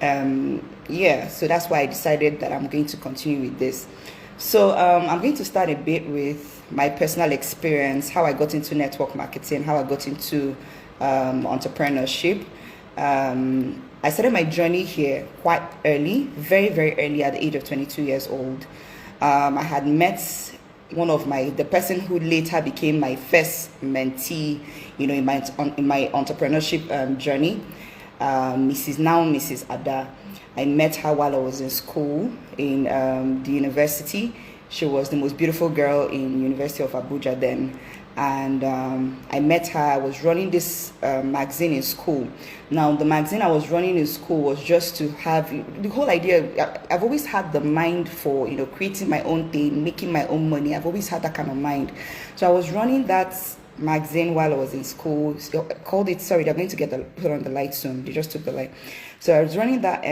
Yeah, so that's why I decided that I'm going to continue with this. So I'm going to start a bit with my personal experience, how I got into network marketing, how I got into entrepreneurship. I started my journey here quite early, very, very early at the age of 22 years old. I had met the person who later became my first mentee, in my entrepreneurship journey, Mrs. Ada. I met her while I was in school in the university. She was the most beautiful girl in University of Abuja then. And I met her. I was running this magazine in school. Now, the magazine I was running in school was just to have the whole idea. I've always had the mind for creating my own thing, making my own money. I've always had that kind of mind. So I was running that magazine while I was in school. So I called it. Sorry, they're going to put on the light soon. They just took the light. So I was running that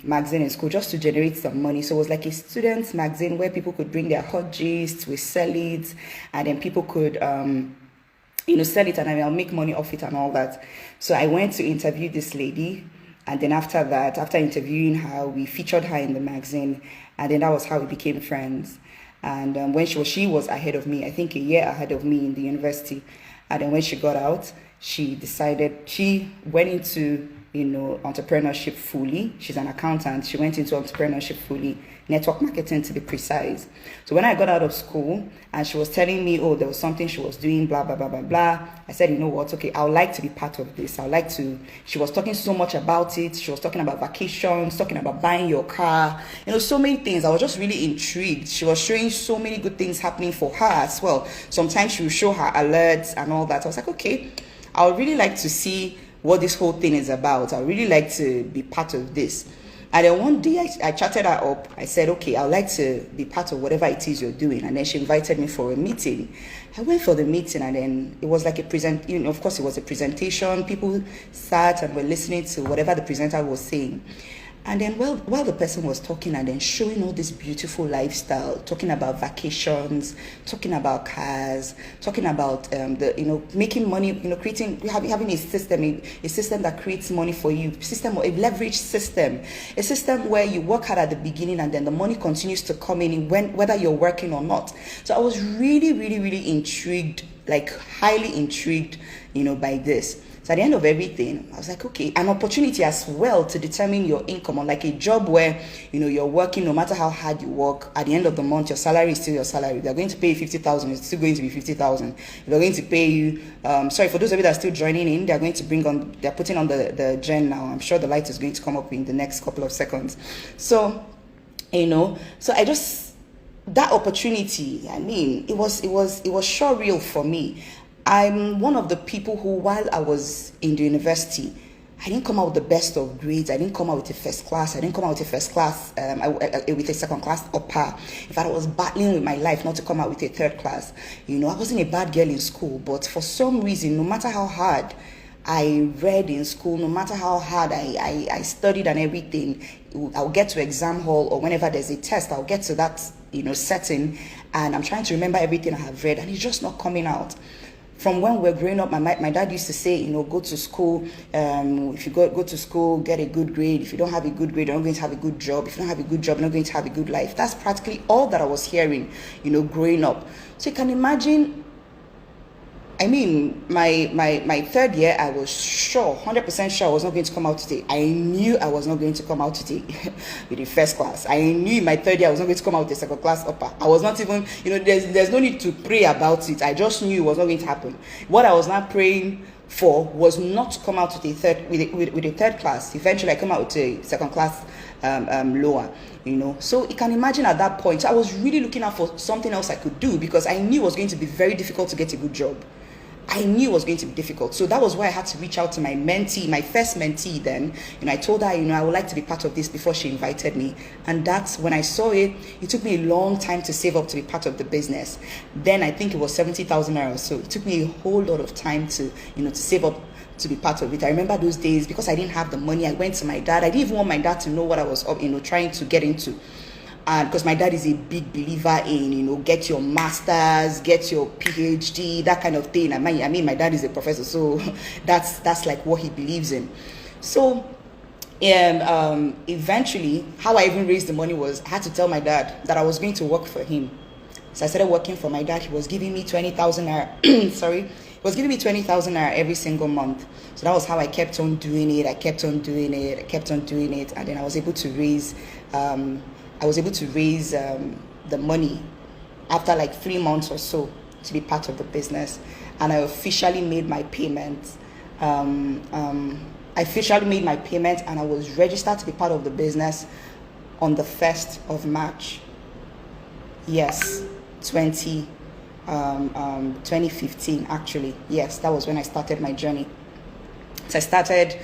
magazine in school just to generate some money. So it was like a student's magazine where people could bring their hot gists, we sell it, and then people could sell it, and I'll make money off it and all that. So I went to interview this lady, and then after that, after interviewing her, we featured her in the magazine, and then that was how we became friends. And when she was ahead of me, I think a year ahead of me in the university. And then when she got out, she went into entrepreneurship fully. She's an accountant. She went into entrepreneurship fully, network marketing to be precise. So when I got out of school and she was telling me, oh, there was something she was doing, blah, blah, blah, blah, blah, I said, you know what? Okay, I would like to be part of this. She was talking so much about it. She was talking about vacations, talking about buying your car, so many things. I was just really intrigued. She was showing so many good things happening for her as well. Sometimes she would show her alerts and all that. I was like, okay, I would really like to see what this whole thing is about. I really like to be part of this. And then one day I chatted her up. I said, okay, I'd like to be part of whatever it is you're doing. And then she invited me for a meeting. I went for the meeting, and then it was like of course it was a presentation. People sat and were listening to whatever the presenter was saying. And then while the person was talking and then showing all this beautiful lifestyle, talking about vacations, talking about cars, talking about making money, having a system that creates money for you, a leverage system, a system where you work hard at the beginning and then the money continues to come in whether you're working or not. So I was really, really, really intrigued, like highly intrigued, by this. So at the end of everything, I was like, okay, an opportunity as well to determine your income, unlike a job where, you're working, no matter how hard you work, at the end of the month, your salary is still your salary. They're going to pay you 50,000, it's still going to be 50,000. They're going to pay you, for those of you that are still joining in, they're putting on the gen now. I'm sure the light is going to come up in the next couple of seconds. So, that opportunity, I mean, it was sure real for me. I'm one of the people who, while I was in the university, I didn't come out with the best of grades. I didn't come out with a first class. I didn't come out with a first class, with a second class upper. In fact, I was battling with my life not to come out with a third class. I wasn't a bad girl in school, but for some reason, no matter how hard I read in school, no matter how hard I studied and everything, I'll get to exam hall or whenever there's a test, I'll get to that, setting, and I'm trying to remember everything I have read, and it's just not coming out. From when we were growing up, my dad used to say, go to school. If you go to school, get a good grade. If you don't have a good grade, you're not going to have a good job. If you don't have a good job, you're not going to have a good life. That's practically all that I was hearing, growing up. So you can imagine, I mean, my third year, I was sure, 100% sure I was not going to come out today. I knew I was not going to come out today with the first class. I knew in my third year I was not going to come out with the second class upper. I was not even, there's no need to pray about it. I just knew it was not going to happen. What I was not praying for was not to come out with a third class. Eventually, I come out with a second class lower. So you can imagine at that point, I was really looking out for something else I could do because I knew it was going to be very difficult to get a good job. I knew it was going to be difficult. So that was why I had to reach out to my mentee, my first mentee then. I told her, I would like to be part of this before she invited me. And that's when I saw it. It took me a long time to save up to be part of the business. Then I think it was 70,000 naira. So it took me a whole lot of time to save up to be part of it. I remember those days because I didn't have the money. I went to my dad. I didn't even want my dad to know what I was trying to get into. And because my dad is a big believer in, get your master's, get your PhD, that kind of thing. I mean, my dad is a professor, so that's like what he believes in. So And eventually, how I even raised the money was I had to tell my dad that I was going to work for him. So I started working for my dad. He was giving me 20,000 naira. Sorry, he was giving me 20,000 naira every single month. So that was how I kept on doing it. I kept on doing it. I kept on doing it, and then I was able to raise. The money after like 3 months or so to be part of the business, and I officially made my payment. I officially made my payment, and I was registered to be part of the business on the 1st of March. Yes, 2015 actually. Yes, that was when I started my journey. So I started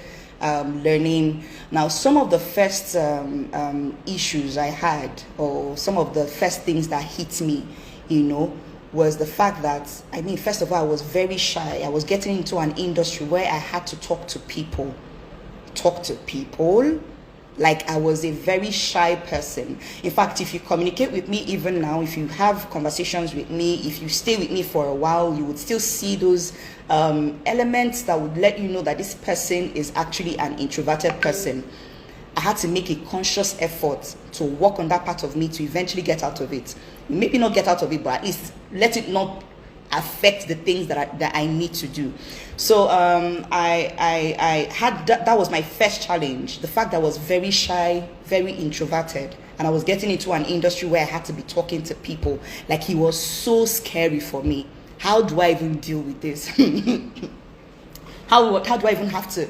learning. Now, some of the first issues I had, or some of the first things that hit me, was the fact that, first of all, I was very shy. I was getting into an industry where I had to talk to people. Like I was a very shy person. In fact, if you communicate with me even now, if you have conversations with me, if you stay with me for a while, you would still see those elements that would let you know that this person is actually an introverted person. I had to make a conscious effort to work on that part of me to eventually get out of it. Maybe not get out of it, but at least let it not affect the things that I need to do. So I had that was my first challenge. The fact that I was very shy, very introverted, and I was getting into an industry where I had to be talking to people. Like, it was so scary for me. How do I even deal with this? How do I even have to,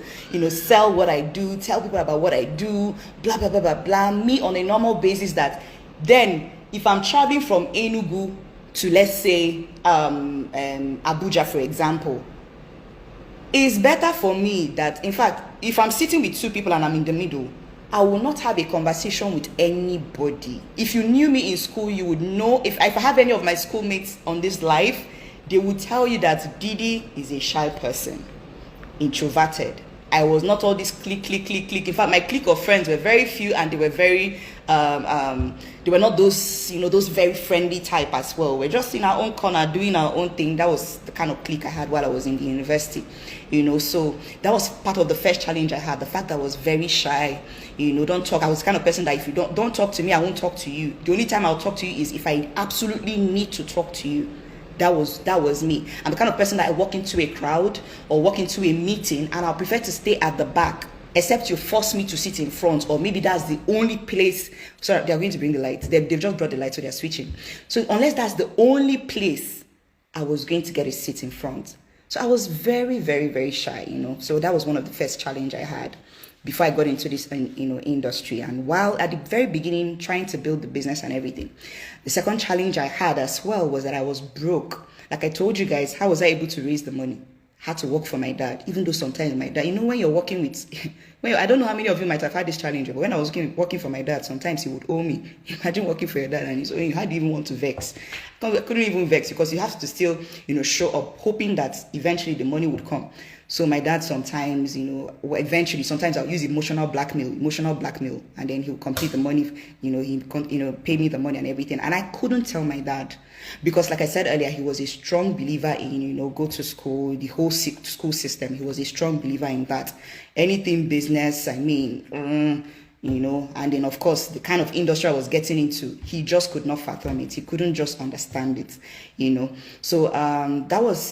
sell what I do, tell people about what I do, blah, blah, blah, blah, blah. Me on a normal basis that then if I'm traveling from Enugu to, let's say, Abuja, for example, it's better for me that, in fact, if I'm sitting with two people and I'm in the middle, I will not have a conversation with anybody. If you knew me in school, you would know, if I have any of my schoolmates on this live, they would tell you that Didi is a shy person, introverted. I was not all this click. In fact, my clique of friends were very few, and they were very they were not those those very friendly type as well. We're just in our own corner doing our own thing. That was the kind of clique I had while I was in the university, so that was part of the first challenge I had, the fact that I was very shy. Don't talk. I was the kind of person that if you don't talk to me, I won't talk to you. The only time I'll talk to you is if I absolutely need to talk to you. That was me. I'm the kind of person that I walk into a crowd or walk into a meeting and I'll prefer to stay at the back, except you force me to sit in front, or maybe that's the only place. Sorry, they're going to bring the light. They've just brought the light, so they're switching. So unless that's the only place I was going to get a seat in front. So I was very, very, very shy, So that was one of the first challenge I had before I got into this, industry. And while at the very beginning, trying to build the business and everything, the second challenge I had as well was that I was broke. Like I told you guys, how was I able to raise the money? Had to work for my dad, even though sometimes my dad, when you're working with, I don't know how many of you might have had this challenge, but when I was working for my dad, sometimes he would owe me. Imagine working for your dad and he's owing you. How do you even want to vex? I couldn't even vex because you have to still, show up, hoping that eventually the money would come. So my dad sometimes, eventually, sometimes I'll use emotional blackmail, and then he'll complete the money, he pay me the money and everything. And I couldn't tell my dad because, like I said earlier, he was a strong believer in, go to school, the whole school system. He was a strong believer in that. Anything business, and then of course the kind of industry I was getting into, he just could not fathom it. He couldn't just understand it, So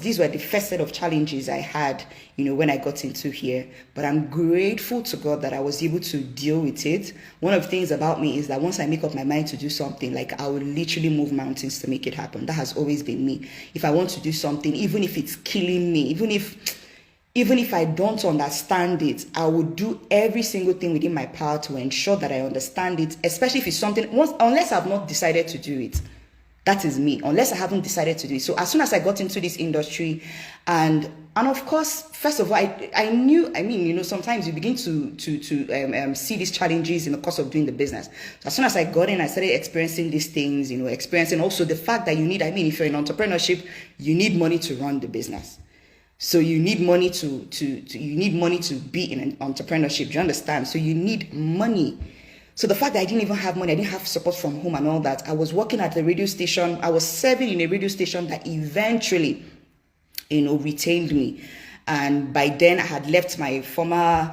these were the first set of challenges I had, when I got into here. But I'm grateful to God that I was able to deal with it. One of the things about me is that once I make up my mind to do something, like I will literally move mountains to make it happen. That has always been me. If I want to do something, even if it's killing me, even if I don't understand it, I would do every single thing within my power to ensure that I understand it, especially if it's something, unless I've not decided to do it. That is me, unless I haven't decided to do it. So as soon as I got into this industry, and of course, first of all, I knew, sometimes you begin to see these challenges in the course of doing the business. So as soon as I got in, I started experiencing these things, experiencing also the fact that you need, if you're in entrepreneurship, you need money to run the business. So you need money to be in an entrepreneurship. Do you understand? So you need money. So the fact that I didn't even have money, I didn't have support from home and all that. I was working at the radio station. I was serving in a radio station that eventually, retained me. And by then I had left my former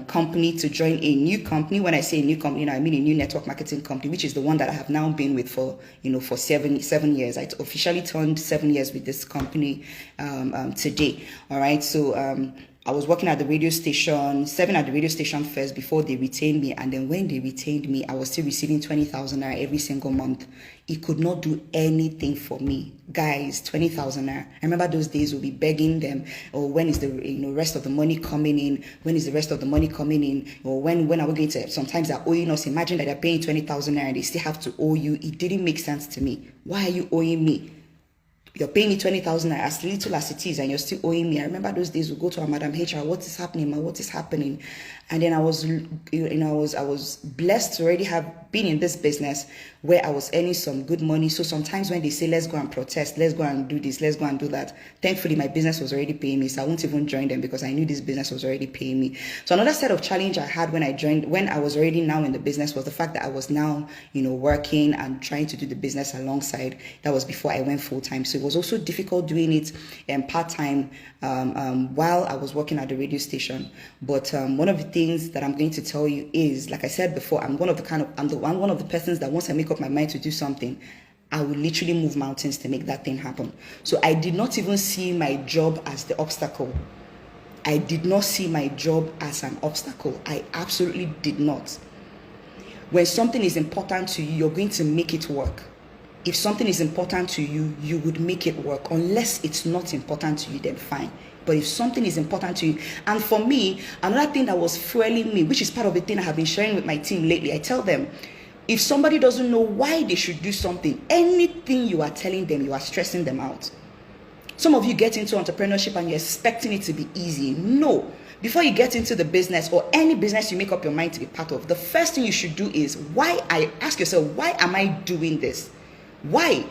company to join a new company. When I say a new company, I mean a new network marketing company, which is the one that I have now been with for, for 7 years. I officially turned 7 years with this company today. All right. So I was working at the radio station, serving at the radio station first before they retained me. And then when they retained me, I was still receiving 20,000 naira every single month. It could not do anything for me. Guys, 20,000 naira. I remember those days we'll be begging them, or when is the rest of the money coming in? When is the rest of the money coming in? Or when are we going to, sometimes they're owing us. Imagine that they're paying 20,000 naira and they still have to owe you. It didn't make sense to me. Why are you owing me? You're paying me 20,000 as little as it is, and you're still owing me. I remember those days we go to our Madam HR, what is happening, ma? What is happening? And then I was blessed to already have been in this business where I was earning some good money. So sometimes when they say, let's go and protest, let's go and do this, let's go and do that, thankfully my business was already paying me. So I won't even join them because I knew this business was already paying me. So another set of challenge I had when I was already now in the business was the fact that I was now, working and trying to do the business alongside. That was before I went full time. So it was also difficult doing it part-time while I was working at the radio station. But one of the things that I'm going to tell you is, like I said before, I'm one of the persons that once I make up my mind to do something, I will literally move mountains to make that thing happen. So I did not even see my job as the obstacle. I did not see my job as an obstacle. I absolutely did not. When something is important to you, you're going to make it work. If something is important to you, you would make it work. Unless it's not important to you, then fine. But if something is important to you, and for me, another thing that was fueling me, which is part of the thing I have been sharing with my team lately, I tell them, if somebody doesn't know why they should do something, anything you are telling them, you are stressing them out. Some of you get into entrepreneurship and you're expecting it to be easy. No. Before you get into the business or any business you make up your mind to be part of, the first thing you should do is, ask yourself, why am I doing this? Why?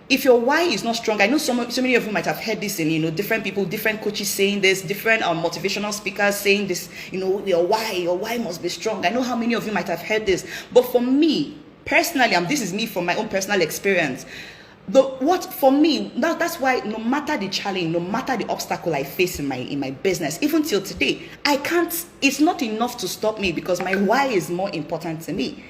If your why is not strong, I know so many of you might have heard this in, different people, different coaches saying this, different motivational speakers saying this, your why must be strong. I know how many of you might have heard this. But for me, personally, this is me from my own personal experience. That's why no matter the challenge, no matter the obstacle I face in my business, even till today, it's not enough to stop me because my why is more important to me.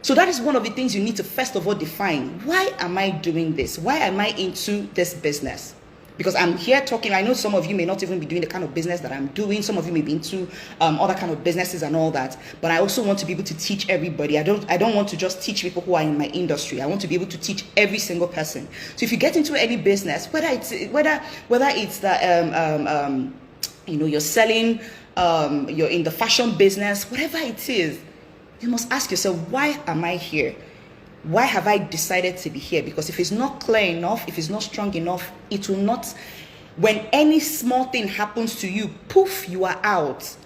So that is one of the things you need to first of all define. Why am I doing this? Why am I into this business? Because I'm here talking, I know some of you may not even be doing the kind of business that I'm doing. Some of you may be into other kind of businesses and all that. But I also want to be able to teach everybody. I don't want to just teach people who are in my industry. I want to be able to teach every single person. So if you get into any business, whether it's the you're selling, you're in the fashion business, whatever it is, you must ask yourself, why am I here? Why have I decided to be here? Because if it's not clear enough, if it's not strong enough, it will not. When any small thing happens to you, poof, you are out.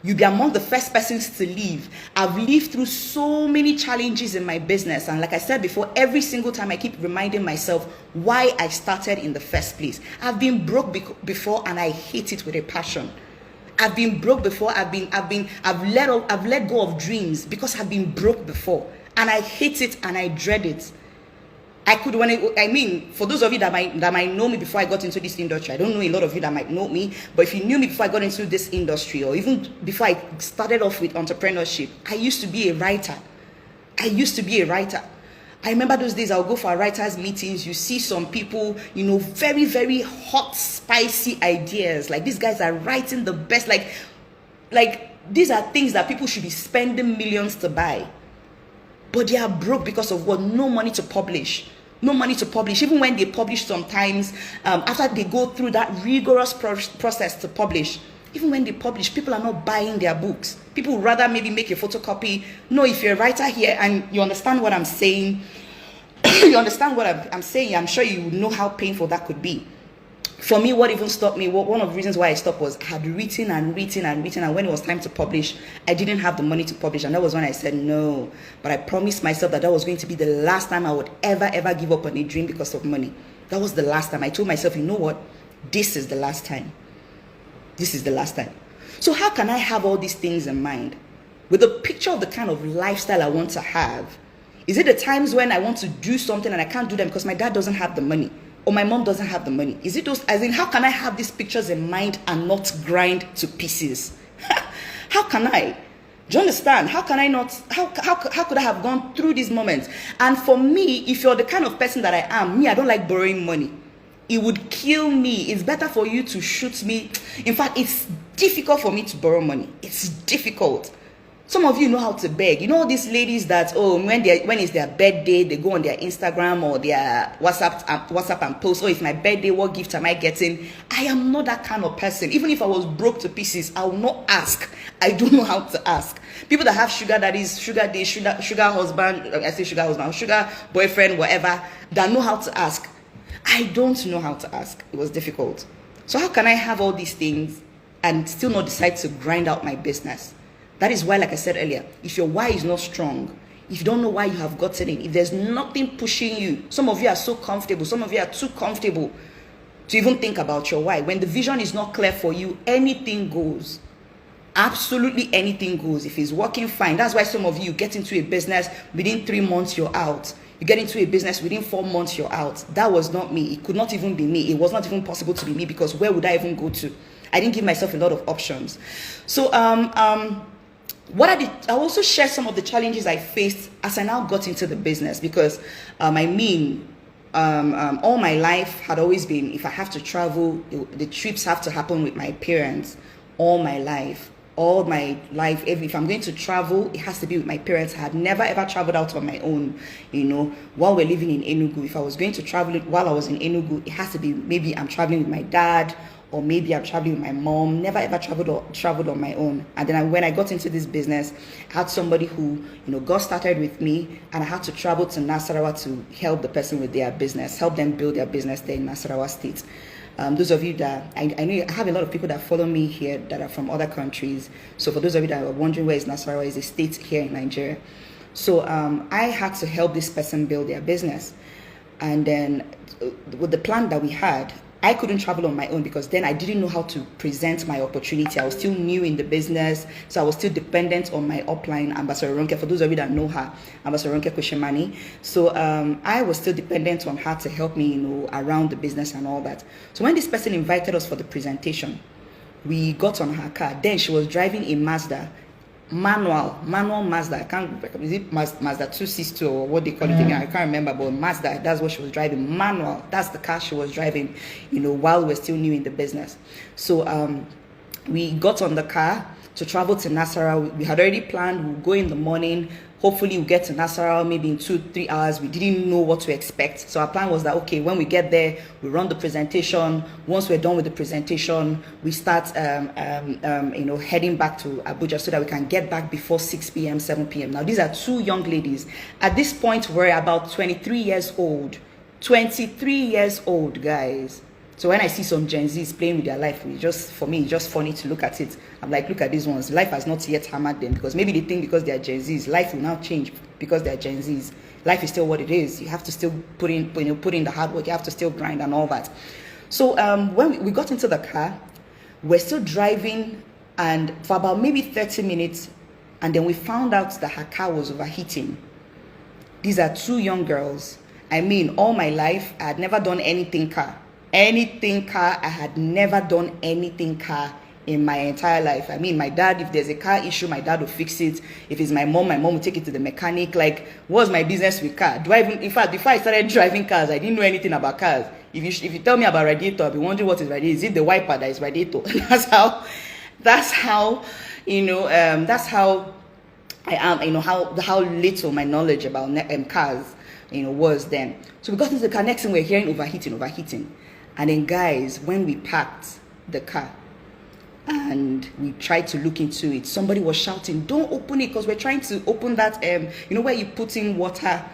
You'll be among the first persons to leave. I've lived through so many challenges in my business. And like I said before, every single time I keep reminding myself why I started in the first place. I've been broke before and I hate it with a passion. I've been broke before. I've let go of dreams because I've been broke before, and I hate it and I dread it. For those of you that might know me before I got into this industry, I don't know a lot of you that might know me, but if you knew me before I got into this industry, or even before I started off with entrepreneurship, I used to be a writer. I remember those days I would go for writers' meetings. You see some people, very, very hot, spicy ideas. Like, these guys are writing the best. Like these are things that people should be spending millions to buy. But they are broke because of what? No money to publish. No money to publish. Even when they publish sometimes, after they go through that rigorous process to publish, even when they publish, people are not buying their books. People would rather maybe make a photocopy. No, if you're a writer here and you understand what I'm saying, I'm sure you know how painful that could be. For me, what even stopped me, one of the reasons why I stopped was I had written, and when it was time to publish, I didn't have the money to publish. And that was when I said no. But I promised myself that was going to be the last time I would ever give up on a dream because of money. That was the last time. I told myself, you know what? This is the last time. So how can I have all these things in mind? With a picture of the kind of lifestyle I want to have. Is it the times when I want to do something and I can't do them because my dad doesn't have the money? or my mom doesn't have the money? Is it those, as in, how can I have these pictures in mind and not grind to pieces? How can I? Do you understand? How can I not, how could I have gone through these moments? And for me, if you're the kind of person that I am, I don't like borrowing money. It would kill me. It's better for you to shoot me. In fact, it's difficult for me to borrow money. It's difficult. Some of you know how to beg. You know these ladies that, when it's their birthday, they go on their Instagram or their WhatsApp and post, it's my birthday, what gift am I getting? I am not that kind of person. Even if I was broke to pieces, I will not ask. I don't know how to ask. People that have sugar daddies, sugar day, sugar husband, I say sugar husband, sugar boyfriend, whatever, that know how to ask. I don't know how to ask. It was difficult. So how can I have all these things and still not decide to grind out my business? That is why, like I said earlier, if your why is not strong, if you don't know why you have gotten in, if there's nothing pushing you, some of you are so comfortable, some of you are too comfortable to even think about your why. When the vision is not clear for you, anything goes. Absolutely anything goes. If it's working, fine. That's why some of you get into a business, within 3 months, you're out. You get into a business, within 4 months, you're out. That was not me. It could not even be me. It was not even possible to be me, because where would I even go to? I didn't give myself a lot of options. So, what I did, I also share some of the challenges I faced as I now got into the business, because all my life had always been, if I have to travel, the trips have to happen with my parents. All my life, if I'm going to travel, it has to be with my parents. I had never ever traveled out on my own, while we're living in Enugu. If I was going to travel while I was in Enugu, it has to be, maybe I'm traveling with my dad, or maybe I'm traveling with my mom. Never ever traveled on my own. And then when I got into this business, I had somebody who, got started with me, and I had to travel to Nasarawa to help the person with their business, help them build their business there in Nasarawa State. Those of you that, I know I have a lot of people that follow me here that are from other countries. So for those of you that are wondering where is Nasarawa, is a state here in Nigeria. So I had to help this person build their business. And then with the plan that we had, I couldn't travel on my own, because then I didn't know how to present my opportunity. I was still new in the business, so I was still dependent on my upline, Ambassador Ronke. For those of you that know her, Ambassador Ronke Koshemani. So I was still dependent on her to help me, around the business and all that. So when this person invited us for the presentation, we got on her car. Then she was driving a Mazda, manual Mazda. I can't, is it Mazda 262 or what they call it again? I can't remember, but Mazda, that's what she was driving. Manual, that's the car she was driving, while we're still new in the business. So we got on the car to travel to Nasarawa. We had already planned, we'll go in the morning. Hopefully we'll get to Nasarawa maybe in 2-3 hours. We didn't know what to expect. So our plan was that, okay, when we get there, we run the presentation. Once we're done with the presentation, we start, heading back to Abuja so that we can get back before 6 p.m., 7 p.m. Now, these are 2 young ladies. At this point, we're about 23 years old. 23 years old, guys. So when I see some Gen Zs playing with their life, for me, it's just funny to look at it. I'm like, look at these ones. Life has not yet hammered them, because maybe they think because they are Gen Zs, life will now change because they are Gen Zs. Life is still what it is. You have to still put in the hard work. You have to still grind and all that. So when we got into the car, we're still driving, and for about maybe 30 minutes, and then we found out that her car was overheating. These are 2 young girls. All my life, I had never done anything car. I had never done anything car in my entire life. My dad, if there's a car issue, my dad will fix it. If it's my mom will take it to the mechanic. Like, what's my business with car? In fact, before I started driving cars, I didn't know anything about cars. If you tell me about radiator, I'll be wondering what is radiator. Is it the wiper that is radiator? That's how I am, how little my knowledge about cars, was then. So we got into the car. Next thing we're hearing overheating. And then, guys, when we parked the car and we tried to look into it, somebody was shouting, "Don't open it," because we're trying to open that, where you put in water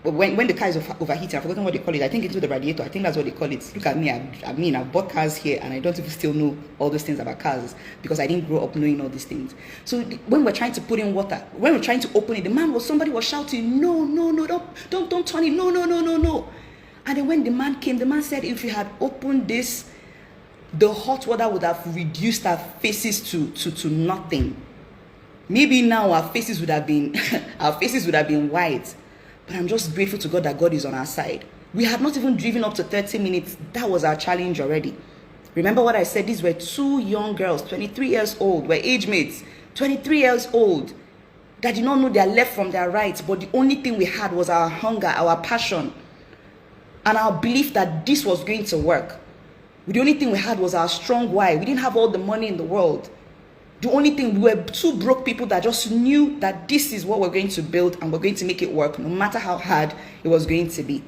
when the car is overheating. I've forgotten what they call it. I think it's with the radiator. I think that's what they call it. Look at me. I've bought cars here, and I don't even still know all those things about cars, because I didn't grow up knowing all these things. So when we're trying to put in water, when we're trying to open it, somebody was shouting, "No, don't turn it, no." And then when the man came, the man said, if you had opened this, the hot water would have reduced our faces to nothing. Maybe now our faces would have been white. But I'm just grateful to God that God is on our side. We had not even driven up to 30 minutes. That was our challenge already. Remember what I said? These were two young girls, 23 years old, were age mates, 23 years old, that did not know their left from their right, but the only thing we had was our hunger, our passion, and our belief that this was going to work. The only thing we had was our strong why. We didn't have all the money in the world. The only thing, we were two broke people that just knew that this is what we're going to build and we're going to make it work, no matter how hard it was going to be.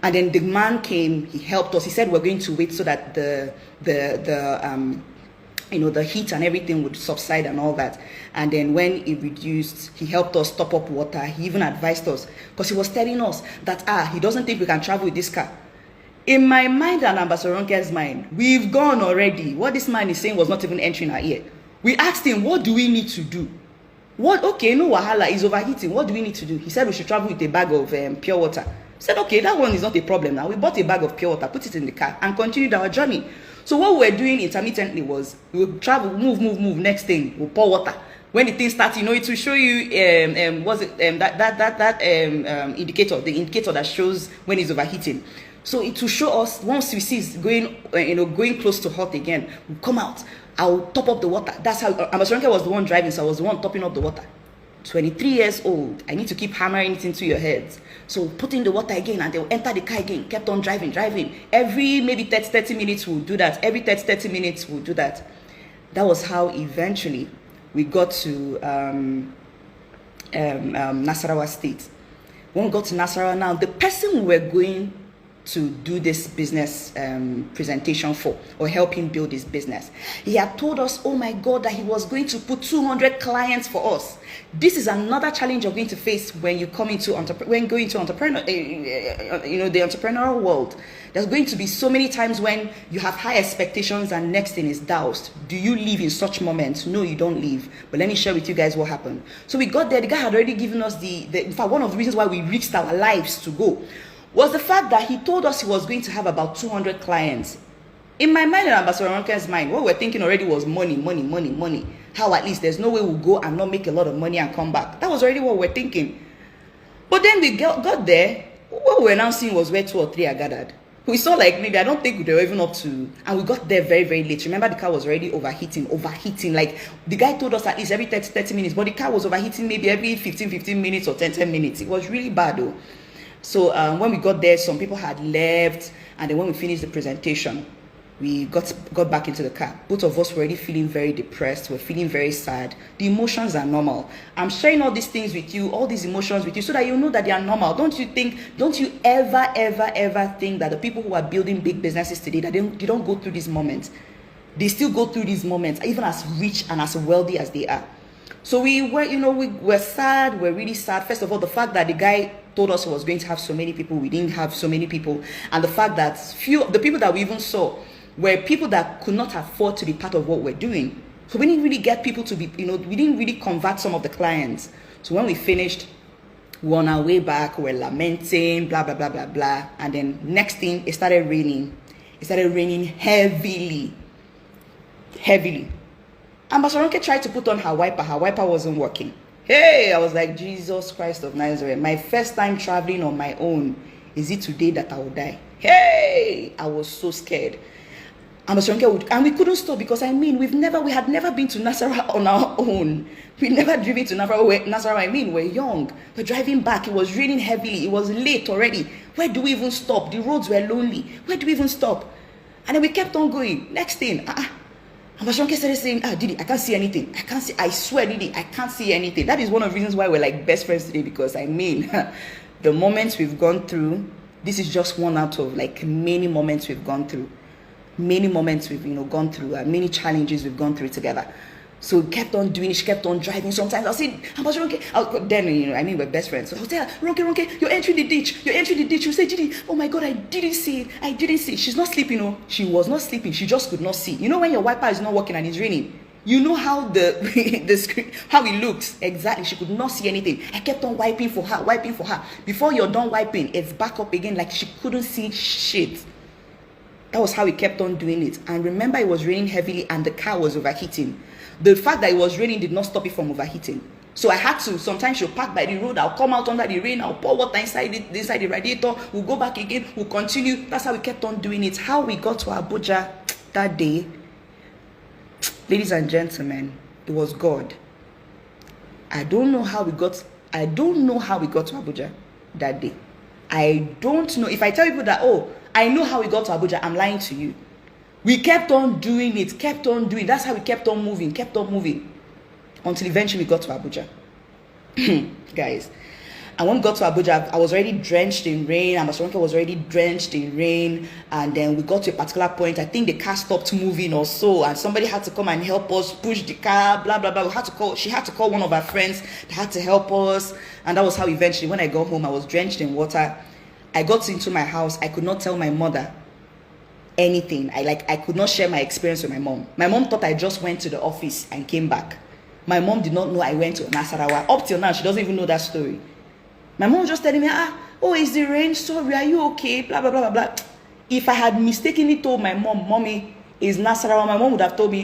And then the man came, he helped us. He said we're going to wait so that the heat and everything would subside and all that. And then when it reduced, he helped us top up water. He even advised us, because he was telling us that he doesn't think we can travel with this car. In my mind and Ambassador Ronke's mind, we've gone already. What this man is saying was not even entering our ear. We asked him, what do we need to do? Okay, no wahala, is overheating. What do we need to do? He said we should travel with a bag of pure water. Said, okay, that one is not a problem now. We bought a bag of pure water, put it in the car, and continued our journey. So what we were doing intermittently was, we would travel, move. Next thing, we'll pour water. When the thing starts, it will show you indicator, the indicator that shows when it's overheating. So it will show us, once we see it's going close to hot again, we'll come out. I'll top up the water. That's how Ambassador Ronke was the one driving, so I was the one topping up the water. 23 years old, I need to keep hammering it into your heads. So put in the water again, and they'll enter the car again. Kept on driving. Every maybe 30 minutes we'll do that. Every 30 minutes we'll do that. That was how eventually we got to Nasarawa State. When we got to Nasarawa now, the person we were going to do this business presentation for, or help him build his business, he had told us, oh my God, that he was going to put 200 clients for us. This is another challenge you're going to face when you come into the entrepreneurial world. There's going to be so many times when you have high expectations and next thing is doused. Do you live in such moments? No, you don't live. But let me share with you guys what happened. So we got there. The guy had already given us in fact, one of the reasons why we risked our lives to go was the fact that he told us he was going to have about 200 clients. In my mind and Ambassador Ronke's mind, what we're thinking already was money. How at least there's no way we'll go and not make a lot of money and come back. That was already what we're thinking. But then we got there. What we were now seeing was where 2 or 3 are gathered. We saw maybe, I don't think they were even up to, and we got there very, very late. Remember, the car was already overheating. Like, the guy told us at least every 30 minutes, but the car was overheating maybe every 15 minutes or 10 minutes. It was really bad though. So when we got there, some people had left, and then when we finished the presentation, we got back into the car. Both of us were already feeling very depressed. We're feeling very sad. The emotions are normal. I'm sharing all these things with you, all these emotions with you, so that you know that they are normal. Don't you ever think that the people who are building big businesses today, that they don't go through these moments. They still go through these moments, even as rich and as wealthy as they are. So we were sad. We're really sad. First of all, the fact that the guy told us he was going to have so many people, we didn't have so many people, and the fact that the people that we even saw were people that could not afford to be part of what we're doing. So we didn't really get people to be, we didn't really convert some of the clients. So when we finished, we were on our way back, we were lamenting, blah, blah, blah, blah, blah. And then next thing, it started raining. It started raining heavily. Ambassador Ronke tried to put on her wiper wasn't working. Hey, I was like, Jesus Christ of Nazareth, my first time traveling on my own. Is it today that I will die? Hey, I was so scared. And we couldn't stop, because we had never been to Nasarawa on our own. We never driven to Nasarawa. We're young. We're driving back. It was raining heavily. It was late already. Where do we even stop? The roads were lonely. Where do we even stop? And then we kept on going. Next thing, Ambassador Ronke started saying, Didi, I can't see anything. I swear, Didi, I can't see anything. That is one of the reasons why we're like best friends today, because the moments we've gone through, this is just one out of like many moments we've gone through. Many moments we've gone through, many challenges we've gone through together. So we kept on doing it. She kept on driving. Sometimes I'll say, Ambassador Ronke, then we're best friends. So I'll tell her, Ronke, you're entering the ditch. She'll say, Didi, oh my God, I didn't see it. She's not sleeping. She was not sleeping. She just could not see. When your wiper is not working and it's raining, you know how the screen, how it looks. Exactly. She could not see anything. I kept on wiping for her. Before you're done wiping, it's back up again, like she couldn't see shit. That was how we kept on doing it. And remember, it was raining heavily and the car was overheating. The fact that it was raining did not stop it from overheating. So I had to, sometimes she'll park by the road, I'll come out under the rain, I'll pour water inside the radiator, we'll go back again, we'll continue. That's how we kept on doing it. How we got to Abuja that day, ladies and gentlemen, it was God. I don't know how we got to Abuja that day. I don't know. If I tell people that, oh, I know how we got to Abuja, I'm lying to you. We kept on doing it, kept on doing. That's how we kept on moving, until eventually we got to Abuja. Guys, and when we got to Abuja, I was already drenched in rain, and Ambassador Ronke was already drenched in rain, and then we got to a particular point. I think the car stopped moving or so, and somebody had to come and help us push the car, blah blah blah. She had to call one of our friends that had to help us, and that was how eventually, when I got home, I was drenched in water. I got into my house. I could not tell my mother anything. I could not share my experience with my mom. My mom thought I just went to the office and came back. My mom did not know I went to Nasarawa. Up till now, she doesn't even know that story. My mom was just telling me, oh, is the rain? Sorry, are you okay? Blah, blah, blah, blah. If I had mistakenly told my mom, Mommy, is Nasarawa, my mom would have told me,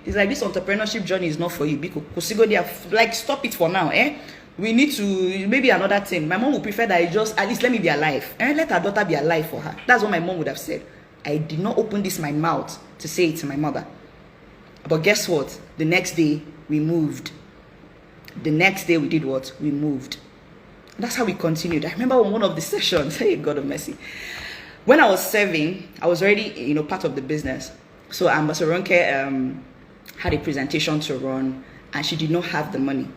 it's like this entrepreneurship journey is not for you. Because like, stop it for now, We need to, maybe another thing. My mom would prefer that I just, at least let me be alive. Let her daughter be alive for her. That's what my mom would have said. I did not open my mouth to say it to my mother. But guess what? The next day, we moved. The next day, we did what? We moved. That's how we continued. I remember on one of the sessions, hey, God of mercy. When I was serving, I was already, part of the business. So Ambassador Ronke had a presentation to run, and she did not have the money.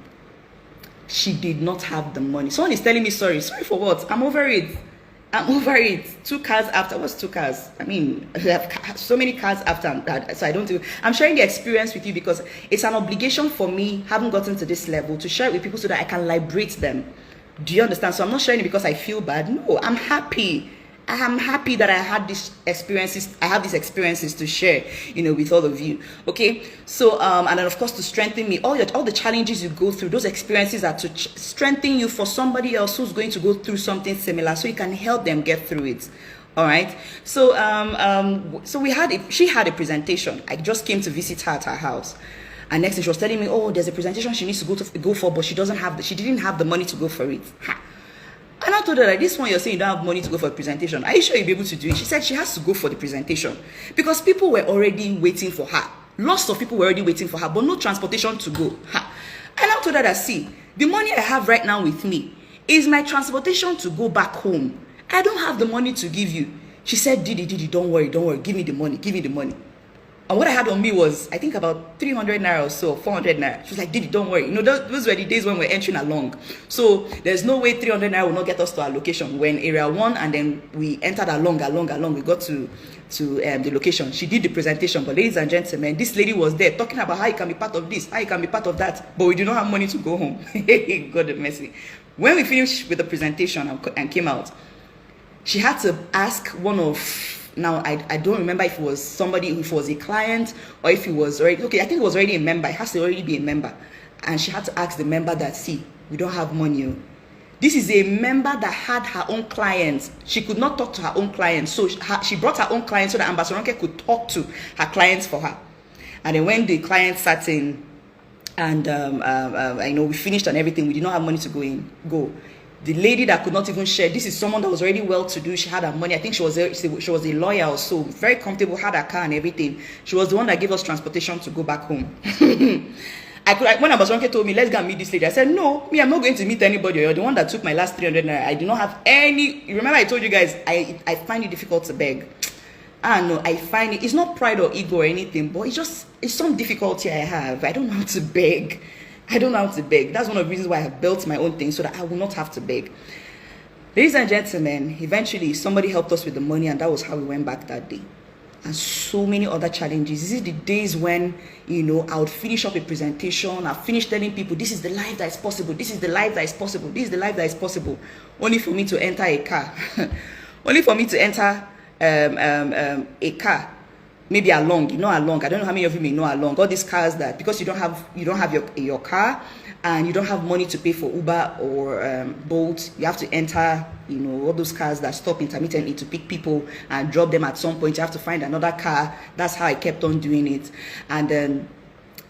She did not have the money. Someone is telling me, sorry for what? I'm over it. 2 cars after. What's 2 cars? I mean, I have so many cars after that. So I don't do. I'm sharing the experience with you because it's an obligation for me, having gotten to this level, to share it with people so that I can liberate them. Do you understand? So I'm not sharing it because I feel bad. No, I'm happy. I am happy that I had these experiences. I have these experiences to share, with all of you. Okay. So, and then of course to strengthen me, all the challenges you go through, those experiences are to strengthen you for somebody else who's going to go through something similar, so you can help them get through it. All right. So, so she had a presentation. I just came to visit her at her house. And next thing she was telling me, oh, there's a presentation she needs to go for, but she didn't have the money to go for it. And I told her, like, this one you're saying you don't have money to go for a presentation. Are you sure you'll be able to do it? She said she has to go for the presentation because people were already waiting for her. Lots of people were already waiting for her, but no transportation to go. And I told her that, see, the money I have right now with me is my transportation to go back home. I don't have the money to give you. She said, Didi, don't worry, give me the money. And what I had on me was, I think about 300 naira or so, 400 naira. She was like, Didi, don't worry. Those were the days when we're entering along. So there's no way 300 naira will not get us to our location. We're in area 1 and then we entered along. We got to the location. She did the presentation. But ladies and gentlemen, this lady was there talking about how you can be part of this, how you can be part of that. But we do not have money to go home. God have mercy. When we finished with the presentation and came out, she had to ask one of... Now, I don't remember if it was somebody, if it was a client, or if it was already, okay, I think it was already a member. It has to already be a member. And she had to ask the member that, see, we don't have money. This is a member that had her own clients. She could not talk to her own clients. So she brought her own clients so that Ambassador Ronke could talk to her clients for her. And then when the client sat in, and we finished and everything, we did not have money to go. The lady that could not even share, this is someone that was already well-to-do. She had her money. I think she was a lawyer or so, very comfortable, had her car and everything. She was the one that gave us transportation to go back home. When Ambassador Ronke told me, let's go and meet this lady, I said, no, I'm not going to meet anybody. You're the one that took my last 300 naira. I do not have any. Remember I told you guys, I find it difficult to beg. No, I find it's not pride or ego or anything, but it's some difficulty I have. I don't know how to beg. That's one of the reasons why I have built my own thing, so that I will not have to beg. Ladies and gentlemen, eventually somebody helped us with the money, and that was how we went back that day. And so many other challenges. This is the days when, I would finish up a presentation, I'd finish telling people, this is the life that is possible, this is the life that is possible, this is the life that is possible, only for me to enter a car. Only for me to enter a car. Maybe along, along. I don't know how many of you may know along. All these cars that, because you don't have your car, and you don't have money to pay for Uber or Bolt, you have to enter, all those cars that stop intermittently to pick people and drop them at some point. You have to find another car. That's how I kept on doing it. And then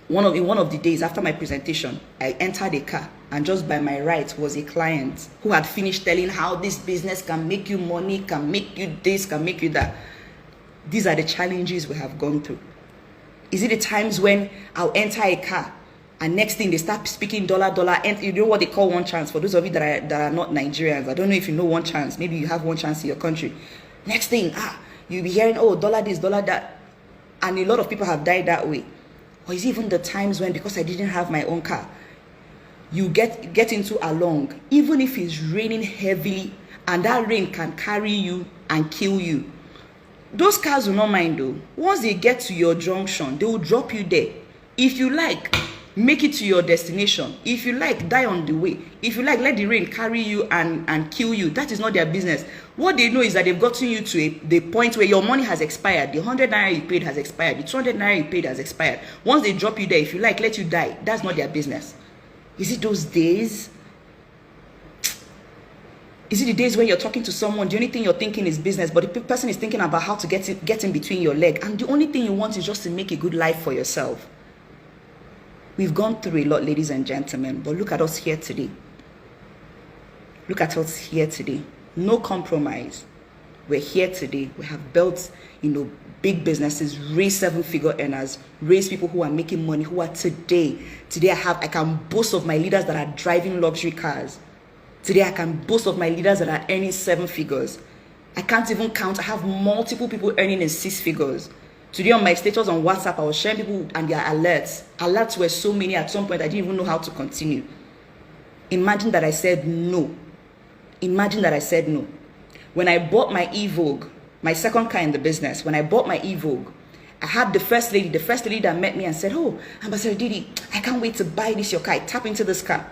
in one of the days after my presentation, I entered a car, and just by my right was a client who had finished telling how this business can make you money, can make you this, can make you that. These are the challenges we have gone through. Is it the times when I'll enter a car and next thing they start speaking dollar, and you know what they call one chance? For those of you that are not Nigerians, I don't know if you know one chance. Maybe you have one chance in your country. Next thing, you'll be hearing, oh, dollar this, dollar that. And a lot of people have died that way. Or is it even the times when, because I didn't have my own car, you get into along, even if it's raining heavily and that rain can carry you and kill you. Those cars will not mind though. Once they get to your junction, they will drop you there. If you like, make it to your destination. If you like, die on the way. If you like, let the rain carry you and kill you. That is not their business. What they know is that they've gotten you to the point where your money has expired. The 100 naira you paid has expired. The 200 naira you paid has expired. Once they drop you there, if you like, let you die. That's not their business. Is it those days? Is it the days when you're talking to someone, the only thing you're thinking is business, but the person is thinking about how to get in between your leg, and the only thing you want is just to make a good life for yourself? We've gone through a lot, ladies and gentlemen, but look at us here today. Look at us here today. No compromise. We're here today. We have built, big businesses, raised 7-figure earners, raised people who are making money, who are today I can boast of my leaders that are driving luxury cars. Today, I can boast of my leaders that are earning 7 figures. I can't even count. I have multiple people earning in 6 figures. Today on my status on WhatsApp, I was sharing people and their alerts. Alerts were so many at some point, I didn't even know how to continue. Imagine that I said no. Imagine that I said no. When I bought my Evoque, my second car in the business, when I bought my Evoque, I had the first lady that met me and said, oh, Ambassador Didi, I can't wait to buy this your car. I tap into this car.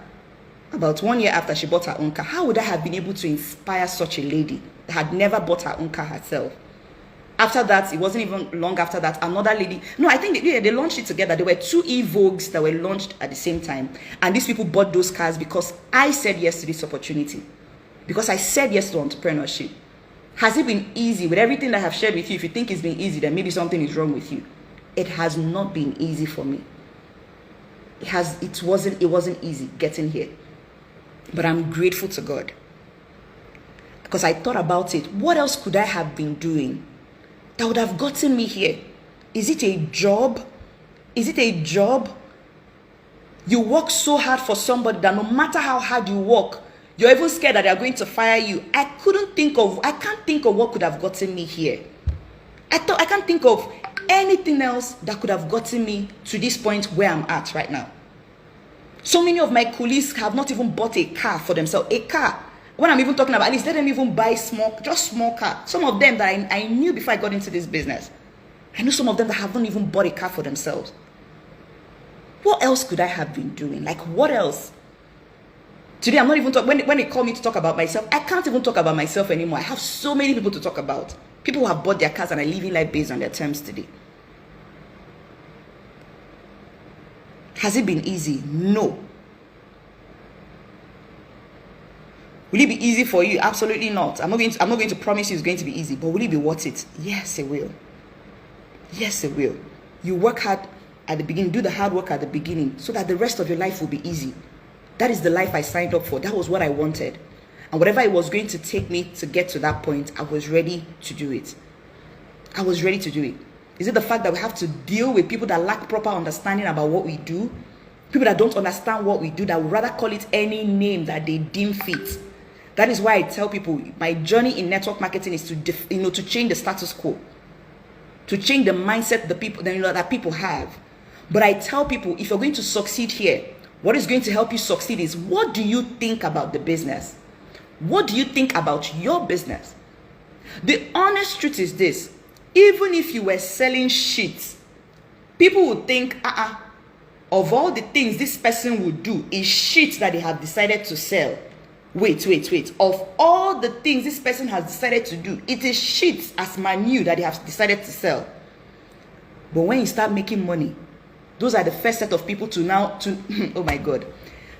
About 1 year after she bought her own car, how would I have been able to inspire such a lady that had never bought her own car herself? After that, it wasn't even long after that, another lady, no, I think they launched it together. There were 2 Evoques that were launched at the same time. And these people bought those cars because I said yes to this opportunity. Because I said yes to entrepreneurship. Has it been easy? With everything that I have shared with you, if you think it's been easy, then maybe something is wrong with you. It has not been easy for me. It wasn't easy getting here. But I'm grateful to God. Because I thought about it. What else could I have been doing that would have gotten me here? Is it a job? Is it a job? You work so hard for somebody that no matter how hard you work, you're even scared that they're going to fire you. I can't think of what could have gotten me here. I can't think of anything else that could have gotten me to this point where I'm at right now. So many of my colleagues have not even bought a car for themselves. A car. When I'm even talking about, at least let them even buy small car. Some of them that I knew before I got into this business. I know some of them that haven't even bought a car for themselves. What else could I have been doing? Like, what else? Today, I'm not even talking, when they call me to talk about myself, I can't even talk about myself anymore. I have so many people to talk about. People who have bought their cars and are living life based on their terms today. Has it been easy? No. Will it be easy for you? Absolutely not. I'm not going to promise you it's going to be easy, but will it be worth it? Yes, it will. Yes, it will. You work hard at the beginning, do the hard work at the beginning, so that the rest of your life will be easy. That is the life I signed up for. That was what I wanted. And whatever it was going to take me to get to that point, I was ready to do it. I was ready to do it. Is it the fact that we have to deal with people that lack proper understanding about what we do? People that don't understand what we do, that would rather call it any name that they deem fit. That is why I tell people my journey in network marketing is to change the status quo, to change the mindset that people have. But I tell people, if you're going to succeed here, what is going to help you succeed is, what do you think about the business? What do you think about your business? The honest truth is this: even if you were selling shit, people would think, of all the things this person would do, is shit that they have decided to sell. Wait. Of all the things this person has decided to do, it is shit as manure that they have decided to sell. But when you start making money, those are the first set of people oh my God.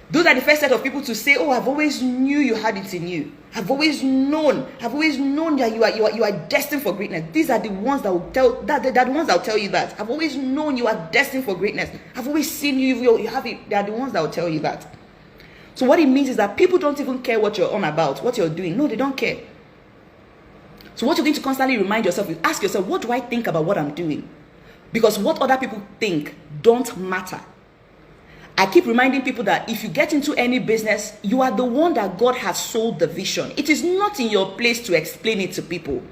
Those are the first set of people to say, oh, I've always knew you had it in you. I've always known that you are destined for greatness. These are the ones that will tell that they're the ones that will tell you that. I've always known you are destined for greatness. I've always seen you have it. They are the ones that will tell you that. So what it means is that people don't even care what you're on about, what you're doing. No, they don't care. So what you're going to constantly remind yourself is, ask yourself, what do I think about what I'm doing? Because what other people think don't matter. I keep reminding people that if you get into any business, you are the one that God has sold the vision. It is not in your place to explain it to people.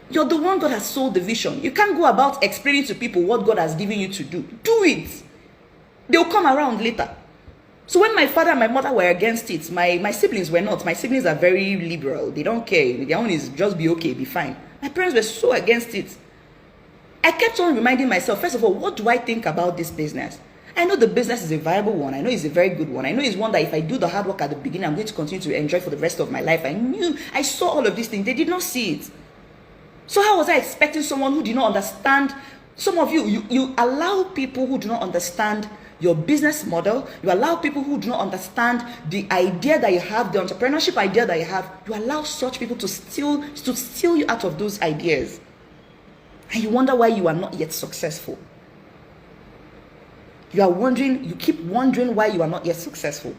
You're the one God has sold the vision. You can't go about explaining to people what God has given you to do. Do it. They'll come around later. So when my father and my mother were against it, my siblings were not. My siblings are very liberal. They don't care. Their own is just be okay, be fine. My parents were so against it. I kept on reminding myself, first of all, what do I think about this business? I know the business is a viable one. I know it's a very good one. I know it's one that if I do the hard work at the beginning, I'm going to continue to enjoy for the rest of my life. I saw all of these things. They did not see it. So how was I expecting someone who did not understand? Some of you allow people who do not understand your business model. You allow people who do not understand the idea that you have, the entrepreneurship idea that you have. You allow such people to steal you out of those ideas. And you wonder why you are not yet successful. You keep wondering why you are not yet successful.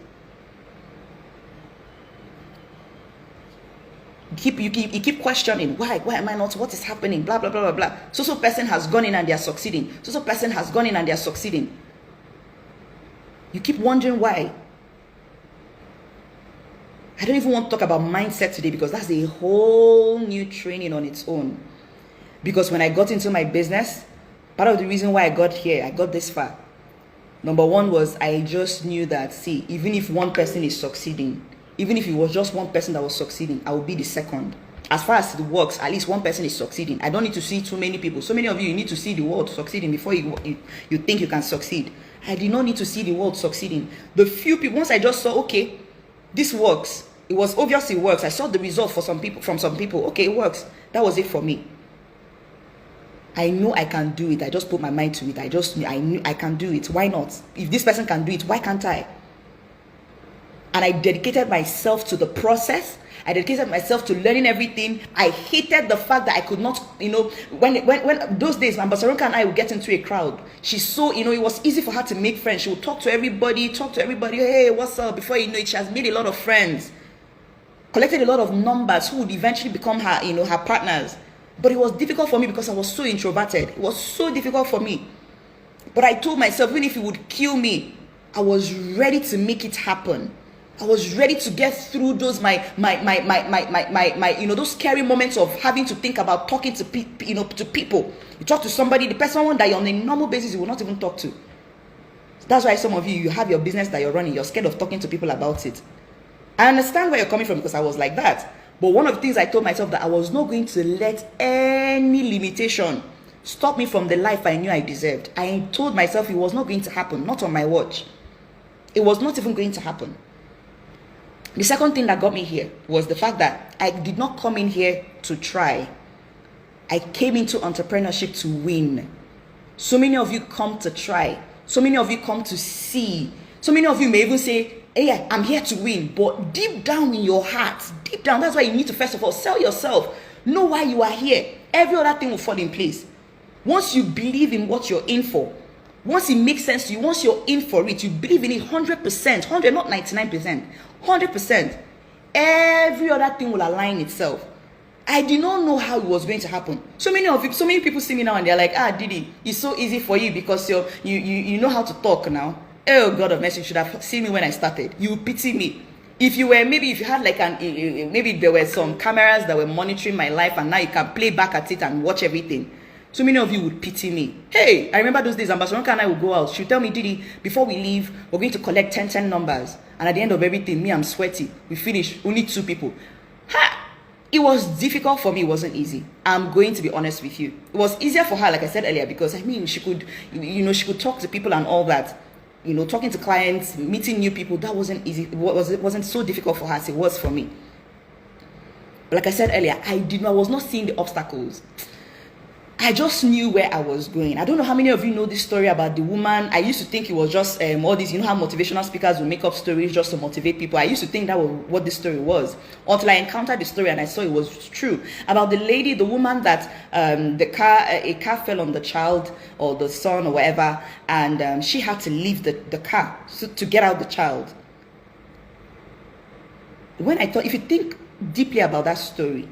You keep questioning, why am I not, what is happening, blah, blah, blah, blah, blah. So person has gone in and they are succeeding. So person has gone in and they are succeeding. You keep wondering why. I don't even want to talk about mindset today because that's a whole new training on its own. Because when I got into my business, part of the reason why I got here, I got this far. Number one was I just knew that, see, even if one person is succeeding, even if it was just one person that was succeeding, I will be the second. As far as it works, at least one person is succeeding. I don't need to see too many people. So many of you need to see the world succeeding before you think you can succeed. I did not need to see the world succeeding. The few people, once I just saw, okay, this works. It was obvious it works. I saw the result from some people. Okay, it works. That was it for me. I know I can do it. I just put my mind to it. I knew I can do it. Why not? If this person can do it, why can't I? And I dedicated myself to the process. I dedicated myself to learning everything. I hated the fact that I could not, when those days, when Basaronka and I would get into a crowd, she's so, it was easy for her to make friends. She would talk to everybody. Hey, what's up? Before you know it, she has made a lot of friends, collected a lot of numbers who would eventually become her, her partners. But it was difficult for me because I was so introverted. It was so difficult for me. But I told myself, even if it would kill me, I was ready to make it happen. I was ready to get through those those scary moments of having to think about talking to people. You talk to somebody, the person that on a normal basis you will not even talk to. That's why some of you have your business that you're running. You're scared of talking to people about it. I understand where you're coming from because I was like that. But one of the things I told myself that I was not going to let any limitation stop me from the life I knew I deserved. I told myself it was not going to happen, not on my watch. It was not even going to happen. The second thing that got me here was the fact that I did not come in here to try. I came into entrepreneurship to win. So many of you come to try. So many of you come to see. So many of you may even say, hey, I'm here to win. But deep down in your heart, deep down, that's why you need to first of all sell yourself. Know why you are here. Every other thing will fall in place. Once you believe in what you're in for, once it makes sense to you, once you're in for it, you believe in it 100%, 100, not 99%, 100%. Every other thing will align itself. I did not know how it was going to happen. So many people see me now and they're like, Didi, it's so easy for you because you know how to talk now. Oh God of mercy, you should have seen me when I started. You pity me. If you had like maybe there were some cameras that were monitoring my life and now you can play back at it and watch everything. So many of you would pity me. Hey, I remember those days, Ambassador and I would go out. She would tell me, Didi, before we leave, we're going to collect 10 numbers. And at the end of everything, me, I'm sweaty. We finish, only 2 people. It was difficult for me. It wasn't easy. I'm going to be honest with you. It was easier for her, like I said earlier, because she could, she could talk to people and all that. Talking to clients, meeting new people, that wasn't easy. It wasn't so difficult for her as it was for me. But like I said earlier, I was not seeing the obstacles. I just knew where I was going. I don't know how many of you know this story about the woman. I used to think it was just all these, you know how motivational speakers will make up stories just to motivate people. I used to think that was what this story was, until I encountered the story and I saw it was true. About the lady, the woman that a car fell on the child or the son or whatever, and she had to leave the car to get out the child. When I thought, if you think deeply about that story,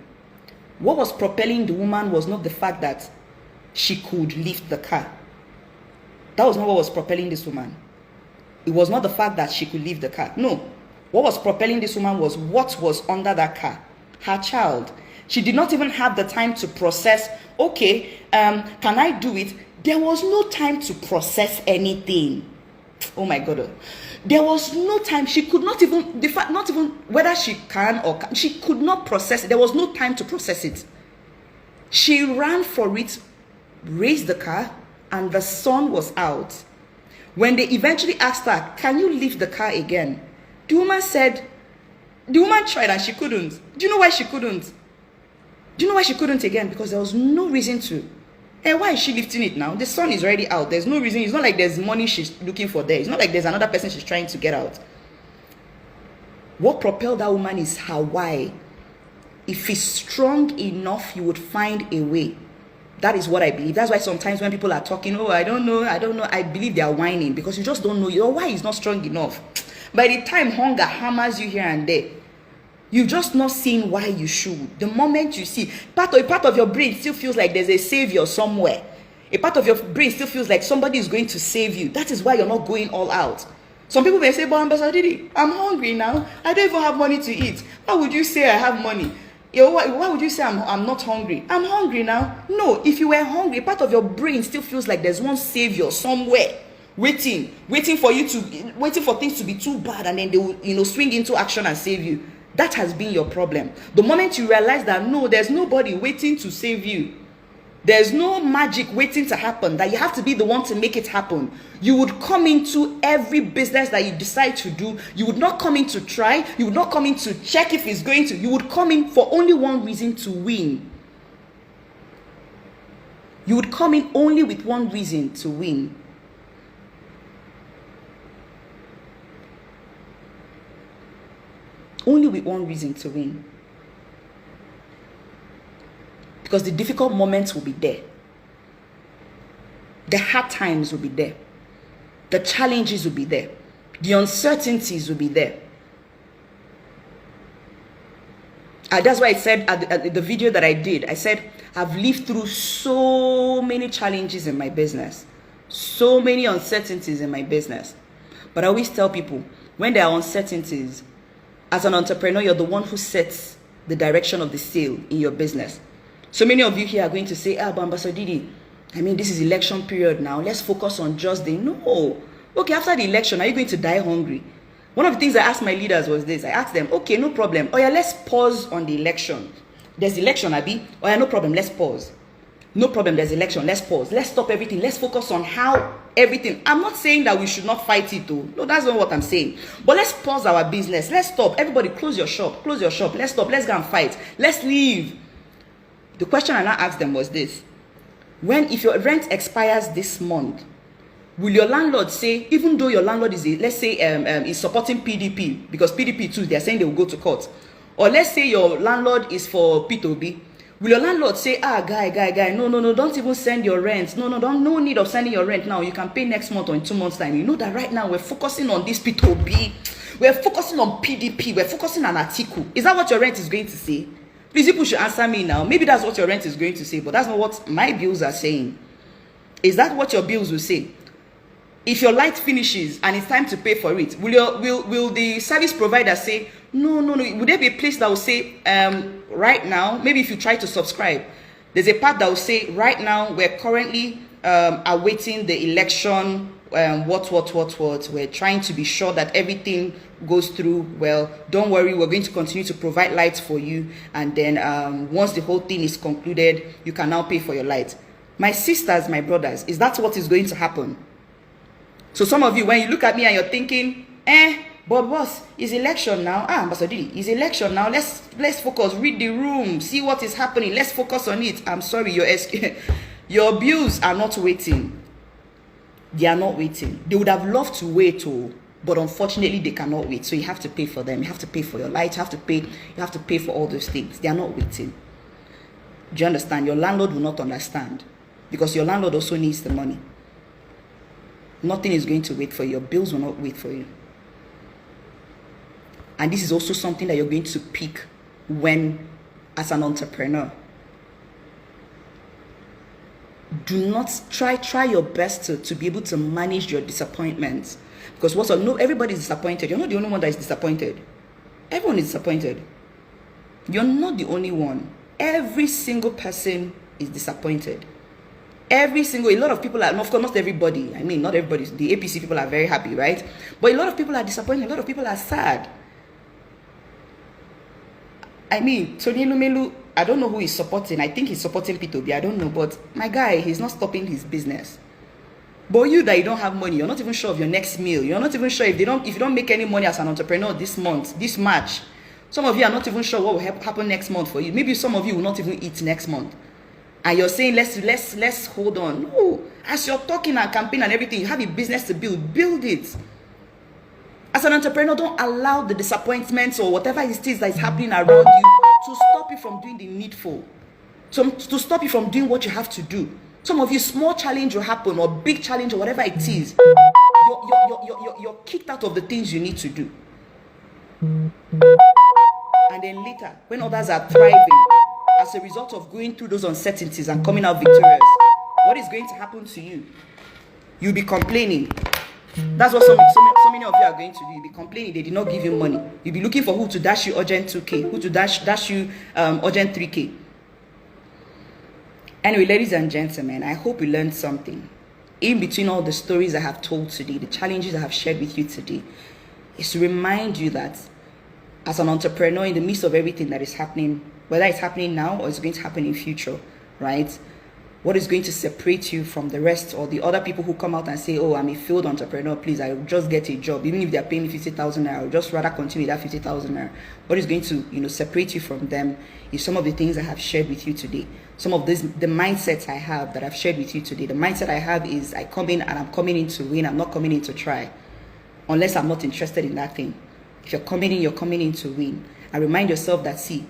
what was propelling the woman was not the fact that she could lift the car. That was not what was propelling this woman. It was not the fact that she could lift the car. No. What was propelling this woman was what was under that car. Her child. She did not even have the time to process, okay, can I do it? There was no time to process anything. Oh my God. There was no time. She could not even, the fact, not even whether she can or can, she could not process it. There was no time to process it. She ran for it, raised the car, and the son was out. When they eventually asked her, can you lift the car again? The woman tried and she couldn't. Do you know why she couldn't? Do you know why she couldn't again? Because there was no reason to. And why is she lifting it now? The son is already out. There's no reason. It's not like there's money she's looking for there. It's not like there's another person she's trying to get out. What propelled that woman is her why. If it's strong enough, you would find a way. That is what I believe. That's why sometimes when people are talking, oh, I don't know, I believe they are whining because you just don't know. Your why is not strong enough. By the time hunger hammers you here and there, you've just not seen why you should. The moment you see, a part of your brain still feels like there's a savior somewhere. A part of your brain still feels like somebody is going to save you. That is why you're not going all out. Some people may say, but Ambassador Didi, I'm hungry now. I don't even have money to eat. Why would you say I have money? Why would you say I'm not hungry? I'm hungry now. No, if you were hungry, part of your brain still feels like there's one savior somewhere waiting for things to be too bad, and then they will, swing into action and save you. That has been your problem. The moment you realize that no, there's nobody waiting to save you. There's no magic waiting to happen, that you have to be the one to make it happen. You would come into every business that you decide to do. You would not come in to try. You would not come in to check if it's going to. You would come in for only one reason: to win. You would come in only with one reason: to win. Only with one reason: to win. Because the difficult moments will be there. The hard times will be there. The challenges will be there. The uncertainties will be there. That's why I said at the video that I did, I said, I've lived through so many challenges in my business. So many uncertainties in my business. But I always tell people, when there are uncertainties, as an entrepreneur, you're the one who sets the direction of the sail in your business. So many of you here are going to say, but Ambassador Didi, this is election period now. Let's focus on just the... No. Okay, after the election, are you going to die hungry? One of the things I asked my leaders was this. I asked them, okay, no problem. Oh yeah, let's pause on the election. There's election, Abi. Oh yeah, no problem. Let's pause. No problem. There's election. Let's pause. Let's stop everything. Let's focus on how everything... I'm not saying that we should not fight it though. No, that's not what I'm saying. But let's pause our business. Let's stop. Everybody close your shop. Close your shop. Let's stop. Let's go and fight. Let's leave. The question I now asked them was this. If your rent expires this month, will your landlord say, even though your landlord is, let's say, is supporting PDP, because PDP too, they're saying they will go to court. Or let's say your landlord is for P2B. Will your landlord say, guy, no, don't even send your rent. No need of sending your rent now. You can pay next month or in 2 months' time. You know that right now we're focusing on this P2B. We're focusing on PDP. We're focusing on Atiku. Is that what your rent is going to say? Please, people should answer me now. Maybe that's what your rent is going to say, but that's not what my bills are saying. Is that what your bills will say? If your light finishes and it's time to pay for it, will the service provider say, no? Would there be a place that will say, right now, maybe if you try to subscribe, there's a part that will say, right now, we're currently awaiting the election, we're trying to be sure that everything goes through well. Don't worry, we're going to continue to provide lights for you, and then once the whole thing is concluded, you can now pay for your lights. My sisters, my brothers, is that what is going to happen? So some of you, when you look at me and you're thinking, but boss, it's election now. Ambassador Didi, it's election now. Let's focus, read the room, see what is happening. Let's focus on it. I'm sorry, Your bills are not waiting. They are not waiting. They would have loved to wait, but unfortunately they cannot wait. So you have to pay for them. You have to pay for your light. You have to pay for all those things. They are not waiting. Do you understand? Your landlord will not understand, because your landlord also needs the money. Nothing is going to wait for you. Your bills will not wait for you. And this is also something that you're going to pick when, as an entrepreneur. Do not try your best to be able to manage your disappointments. Because everybody is disappointed. You're not the only one that is disappointed. Everyone is disappointed. You're not the only one. Every single person is disappointed. A lot of people are, of course, not everybody. I mean, not everybody. The APC people are very happy, right? But a lot of people are disappointed. A lot of people are sad. I mean, Tony Lumelu, I don't know who he's supporting. I think he's supporting P2B. I don't know. But my guy, he's not stopping his business. But you that you don't have money, you're not even sure of your next meal. You're not even sure if you don't make any money as an entrepreneur this month, this March. Some of you are not even sure what will happen next month for you. Maybe some of you will not even eat next month. And you're saying, let's hold on. No. As you're talking and campaign and everything, you have a business to build it. As an entrepreneur, don't allow the disappointments or whatever it is that is happening around you to stop you from doing the needful. To stop you from doing what you have to do. Some of you, small challenge will happen, or big challenge, or whatever it is. You're kicked out of the things you need to do. And then later, when others are thriving, as a result of going through those uncertainties and coming out victorious, what is going to happen to you? You'll be complaining. That's what so many of you are going to do. You'll be complaining they did not give you money. You'll be looking for who to dash you urgent 2K, who to dash you urgent 3K. Anyway, ladies and gentlemen, I hope you learned something. In between all the stories I have told today, the challenges I have shared with you today, is to remind you that as an entrepreneur, in the midst of everything that is happening, whether it's happening now or it's going to happen in future, right? What is going to separate you from the rest or the other people who come out and say, oh, I'm a failed entrepreneur, please, I'll just get a job. Even if they're paying me 50,000 naira, I'll just rather continue that 50,000 naira. What is going to, separate you from them is some of the things I have shared with you today. Some of the mindsets I have that I've shared with you today. The mindset I have is I come in and I'm coming in to win. I'm not coming in to try. Unless I'm not interested in that thing. If you're coming in to win. And remind yourself that, see,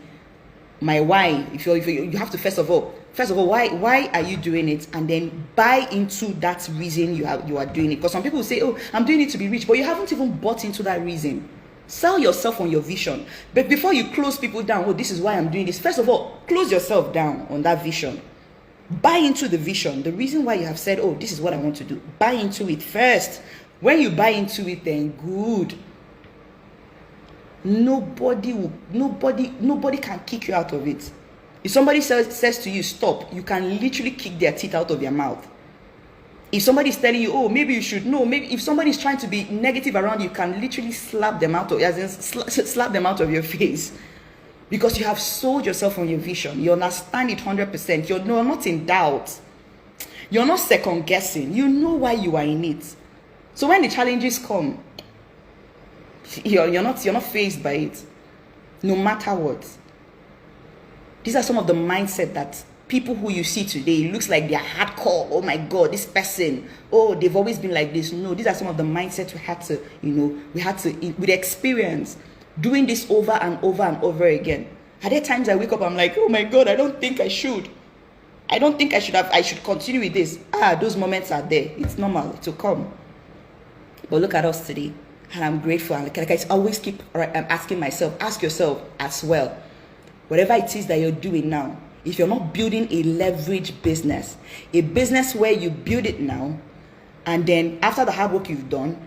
my why, if you have to first of all, why are you doing it? And then buy into that reason you are doing it. Because some people say, oh, I'm doing it to be rich, but you haven't even bought into that reason. Sell yourself on your vision. But before you close people down, oh, this is why I'm doing this. First of all, close yourself down on that vision. Buy into the vision. The reason why you have said, oh, this is what I want to do. Buy into it first. When you buy into it, then good. Nobody can kick you out of it. If somebody says to you, stop, you can literally kick their teeth out of your mouth. If somebody is telling you, oh, maybe you should, no, maybe if somebody is trying to be negative around you, can literally slap them out of your face. Because you have sold yourself on your vision. You understand it 100%. You're not in doubt. You're not second guessing. You know why you are in it. So when the challenges come, you're not faced by it. No matter what. These are some of the mindset that people who you see today, it looks like they're hardcore. Oh my God, this person, oh, they've always been like this. No, these are some of the mindsets we had to, with experience, doing this over and over and over again. At there times I wake up, I'm like, oh my God, I don't think I should. I should continue with this. Those moments are there. It's normal to come. But look at us today. And I'm grateful. And like I always keep asking myself, ask yourself as well. Whatever it is that you're doing now, if you're not building a leverage business, a business where you build it now, and then after the hard work you've done,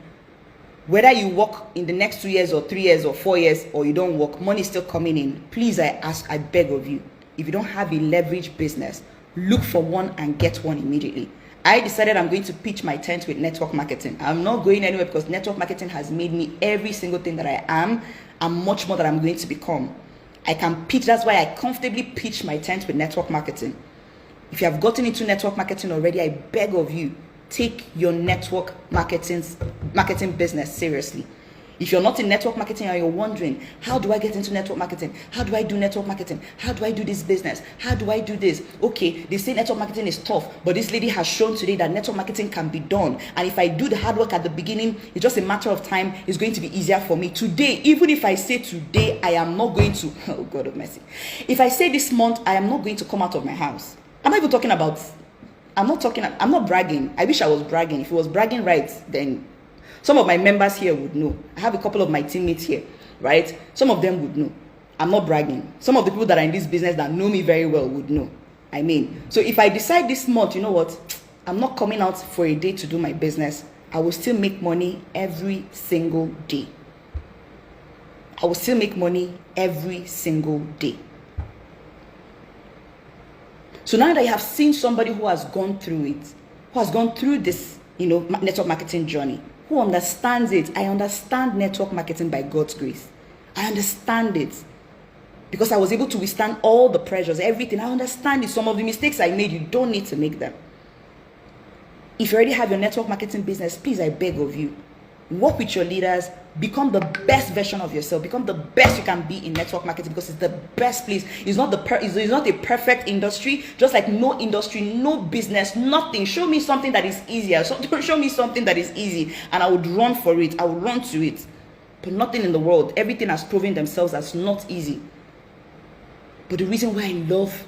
whether you work in the next 2 years or 3 years or 4 years, or you don't work, money is still coming in. Please, I beg of you, if you don't have a leverage business, look for one and get one immediately. I decided I'm going to pitch my tent with network marketing. I'm not going anywhere because network marketing has made me every single thing that I am and much more that I'm going to become. I can pitch. That's why I comfortably pitch my tent with network marketing. If you have gotten into network marketing already, I beg of you, take your network marketing business seriously. If you're not in network marketing and you're wondering, how do I get into network marketing? How do I do network marketing? How do I do this business? How do I do this? Okay, they say network marketing is tough, but this lady has shown today that network marketing can be done. And if I do the hard work at the beginning, it's just a matter of time. It's going to be easier for me. Today, even if I say today, I am not going to, oh God of mercy. If I say this month, I am not going to come out of my house. I'm not even talking about, I'm not bragging. I wish I was bragging. If it was bragging rights, then some of my members here would know. I have a couple of my teammates here, right? Some of them would know. I'm not bragging. Some of the people that are in this business that know me very well would know. I mean, so if I decide this month, you know what? I'm not coming out for a day to do my business. I will still make money every single day. I will still make money every single day. So now that I have seen somebody who has gone through it, who has gone through this, network marketing journey, who understands it. I understand network marketing by God's grace. I understand it because I was able to withstand all the pressures, everything. I understand it. Some of the mistakes I made, you don't need to make them. If you already have your network marketing business, please, I beg of you, work with your leaders, become the best version of yourself, become the best you can be in network marketing because it's the best place. It's not a perfect industry, just like no industry, no business, nothing. Show me something that is easier. So show me something that is easy and I would run for it. I would run to it. But nothing in the world, everything has proven themselves as not easy. But the reason why I love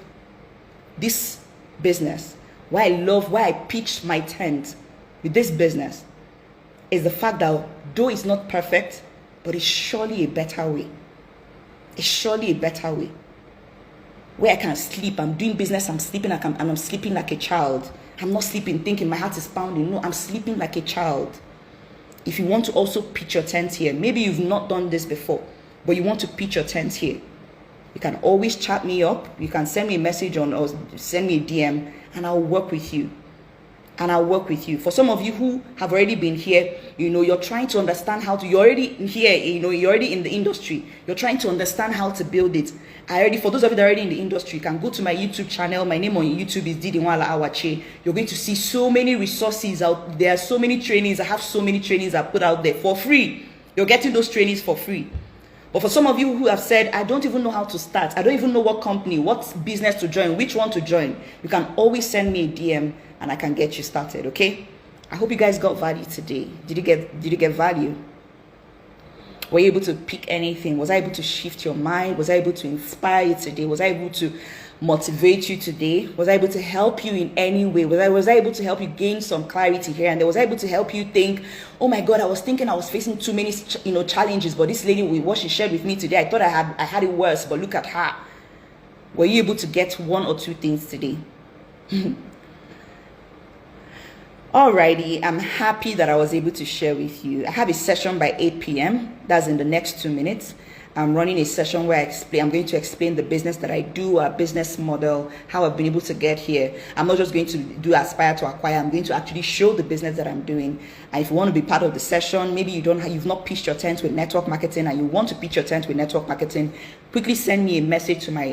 this business, why I pitched my tent with this business is the fact that though it's not perfect, but it's surely a better way. It's surely a better way. Where I can sleep, I'm doing business, I'm sleeping and I'm sleeping like a child. I'm not sleeping thinking my heart is pounding. No, I'm sleeping like a child. If you want to also pitch your tent here, maybe you've not done this before, but you want to pitch your tent here, you can always chat me up. You can send me a message or send me a DM and I'll work with you. For some of you who have already been here, you're trying to understand how to, you're already here, you're already in the industry. You're trying to understand how to build it. For those of you that are already in the industry, you can go to my YouTube channel. My name on YouTube is Didinwala Awache. You're going to see so many resources out there, so many trainings. I have so many trainings I put out there for free. You're getting those trainings for free. But for some of you who have said, I don't even know how to start. I don't even know what company, what business to join, which one to join. You can always send me a DM and I can get you started, okay? I hope you guys got value today. Did you get value? Were you able to pick anything? Was I able to shift your mind? Was I able to inspire you today? Was I able to motivate you today? Was I able to help you in any way? Was I able to help you gain some clarity here and there? Was I able to help you think, oh my God, I was thinking I was facing too many challenges, but this lady with what she shared with me today, I thought I had it worse, but look at her. Were you able to get one or two things today? Alrighty, I'm happy that I was able to share with you. I have a session by 8 p.m. That's in the next 2 minutes. I'm running a session where I'm going to explain the business that I do, our business model, how I've been able to get here. I'm not just going to do aspire to acquire. I'm going to actually show the business that I'm doing. And if you want to be part of the session, maybe you've not pitched your tent with network marketing and you want to pitch your tent with network marketing, quickly send me a message to my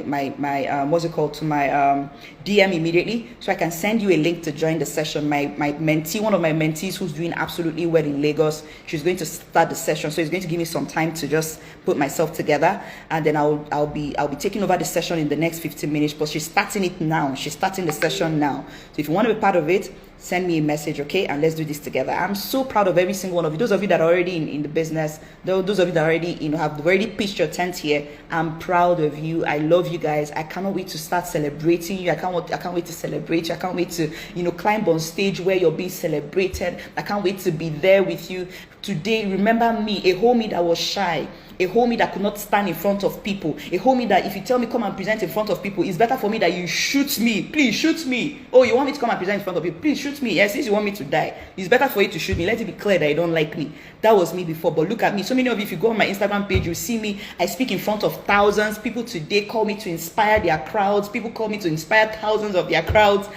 DM immediately so I can send you a link to join the session. My mentee, one of my mentees who's doing absolutely well in Lagos, she's going to start the session. So it's going to give me some time to just put myself together, and then I'll be taking over the session in the next 15 minutes. But she's starting it now. She's starting the session now. So if you want to be part of it, send me a message, okay? And let's do this together. I'm so proud of every single one of you. Those of you that are already in the business, those of you that already have already pitched your tent here, I'm proud of you. I love you guys. I cannot wait to start celebrating you. I can't wait to celebrate you. I can't wait to climb on stage where you're being celebrated. I can't wait to be there with you today. Remember me, a homie that was shy, a homie that could not stand in front of people, a homie that if you tell me come and present in front of people, it's better for me that you shoot me. Please shoot me. Oh, you want me to come and present in front of people? Please shoot me. Yes, since you want me to die, it's better for you to shoot me. Let it be clear that you don't like me. That was me before, but look at me. So many of you, if you go on my Instagram page, you see me. I speak in front of thousands. People today call me to inspire their crowds. People call me to inspire thousands of their crowds.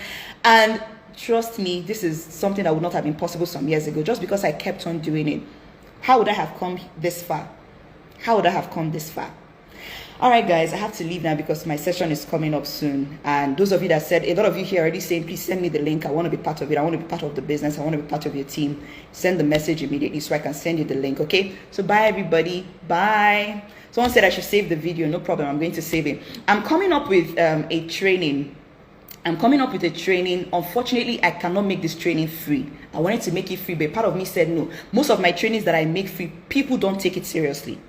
And trust me, this is something that would not have been possible some years ago, just because I kept on doing it. How would I have come this far? How would I have come this far? All right, guys, I have to leave now because my session is coming up soon. And those of you that said, a lot of you here already saying, please send me the link. I want to be part of it. I want to be part of the business. I want to be part of your team. Send the message immediately so I can send you the link. Okay. So bye, everybody. Bye. Someone said I should save the video. No problem. I'm going to save it. I'm coming up with a training. Unfortunately, I cannot make this training free. I wanted to make it free, but part of me said no. Most of my trainings that I make free, people don't take it seriously.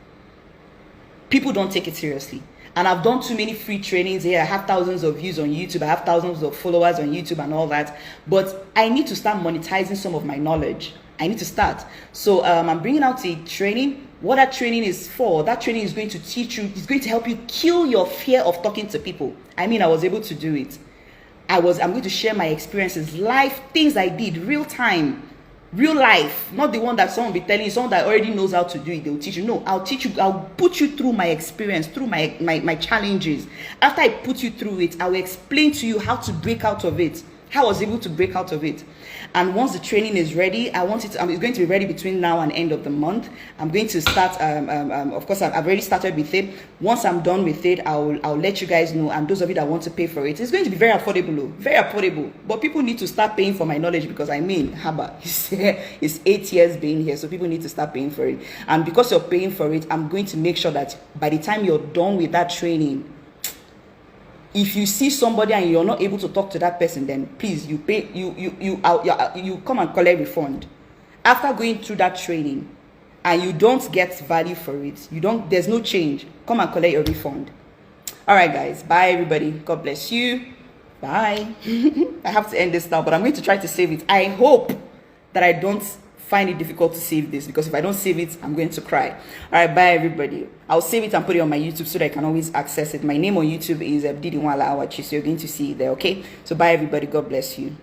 And I've done too many free trainings here. I have thousands of views on YouTube. I have thousands of followers on YouTube and all that. But I need to start monetizing some of my knowledge. I need to start. So I'm bringing out a training. What that training is for, that training is going to teach you, it's going to help you kill your fear of talking to people. I mean, I was able to do it. I'm going to share my experiences, life, things I did, real time. Real life, not the one that someone will be telling you, someone that already knows how to do it, they will teach you. No, I'll teach you, I'll put you through my experience, through my challenges. After I put you through it, I will explain to you how to break out of it, how I was able to break out of it. And once the training is ready, it's going to be ready between now and end of the month. I'm going to start, of course, I've already started with it. Once I'm done with it, I'll let you guys know. And those of you that want to pay for it, it's going to be very affordable, very affordable. But people need to start paying for my knowledge because Haba is 8 years being here. So people need to start paying for it. And because you're paying for it, I'm going to make sure that by the time you're done with that training, if you see somebody and you're not able to talk to that person, then please, you pay, you come and collect refund. After going through that training and you don't get value for it, there's no change, come and collect your refund. All right, guys, bye everybody. God bless you. Bye. I have to end this now, but I'm going to try to save it. I hope that I don't find it difficult to save this, because if I don't save it, I'm going to cry. All right, bye everybody. I'll save it and put it on my YouTube so that I can always access it. My name on YouTube is Didiwala Awachi, so you're going to see it there. Okay, so bye everybody. God bless you.